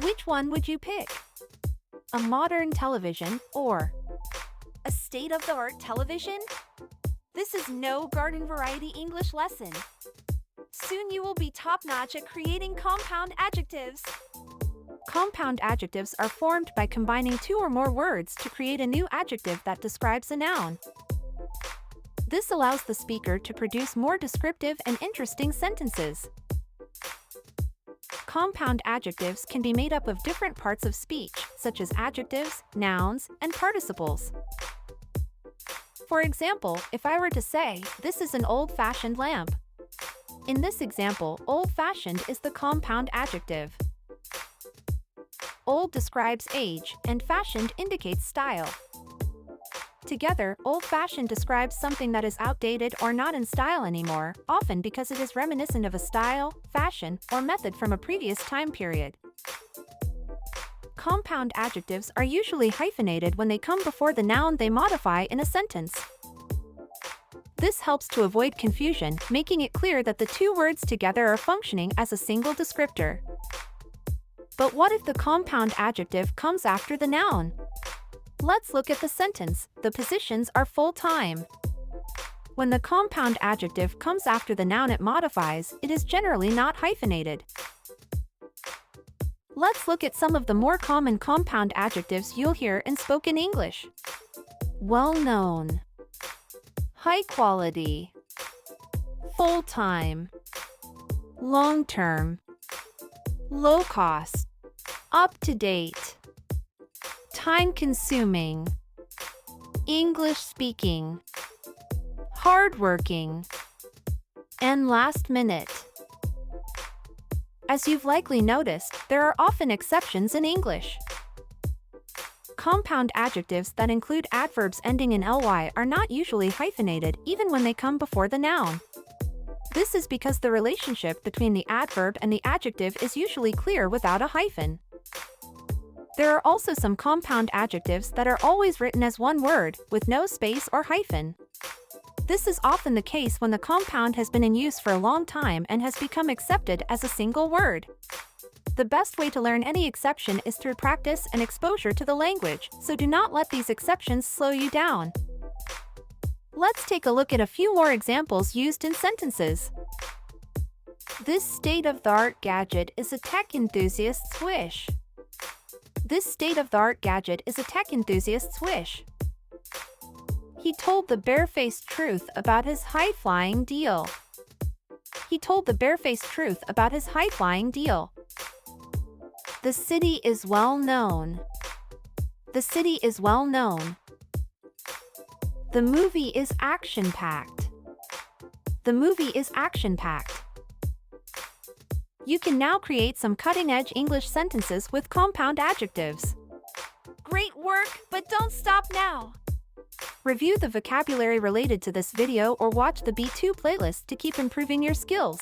Which one would you pick? A modern television or a state-of-the-art television? This is no garden variety English lesson. Soon you will be top-notch at creating compound adjectives. Compound adjectives are formed by combining two or more words to create a new adjective that describes a noun. This allows the speaker to produce more descriptive and interesting sentences. Compound adjectives can be made up of different parts of speech, such as adjectives, nouns, and participles. For example, if I were to say, "This is an old-fashioned lamp." In this example, old-fashioned is the compound adjective. Old describes age, and fashioned indicates style. Together, old-fashioned describes something that is outdated or not in style anymore, often because it is reminiscent of a style, fashion, or method from a previous time period. Compound adjectives are usually hyphenated when they come before the noun they modify in a sentence. This helps to avoid confusion, making it clear that the two words together are functioning as a single descriptor. But what if the compound adjective comes after the noun? Let's look at the sentence. The positions are full-time. When the compound adjective comes after the noun it modifies, it is generally not hyphenated. Let's look at some of the more common compound adjectives you'll hear in spoken English. Well-known, high quality, full-time, long-term, low-cost, up-to-date, time-consuming, English-speaking, hard-working, and last-minute. As you've likely noticed, there are often exceptions in English. Compound adjectives that include adverbs ending in ly are not usually hyphenated even when they come before the noun. This is because the relationship between the adverb and the adjective is usually clear without a hyphen. There are also some compound adjectives that are always written as one word, with no space or hyphen. This is often the case when the compound has been in use for a long time and has become accepted as a single word. The best way to learn any exception is through practice and exposure to the language, so do not let these exceptions slow you down. Let's take a look at a few more examples used in sentences. This state-of-the-art gadget is a tech enthusiast's wish. This state-of-the-art gadget is a tech enthusiast's wish. He told the barefaced truth about his high-flying deal. He told the barefaced truth about his high-flying deal. The city is well known. The city is well known. The movie is action-packed. The movie is action-packed. You can now create some cutting-edge English sentences with compound adjectives. Great work, but don't stop now! Review the vocabulary related to this video or watch the B2 playlist to keep improving your skills.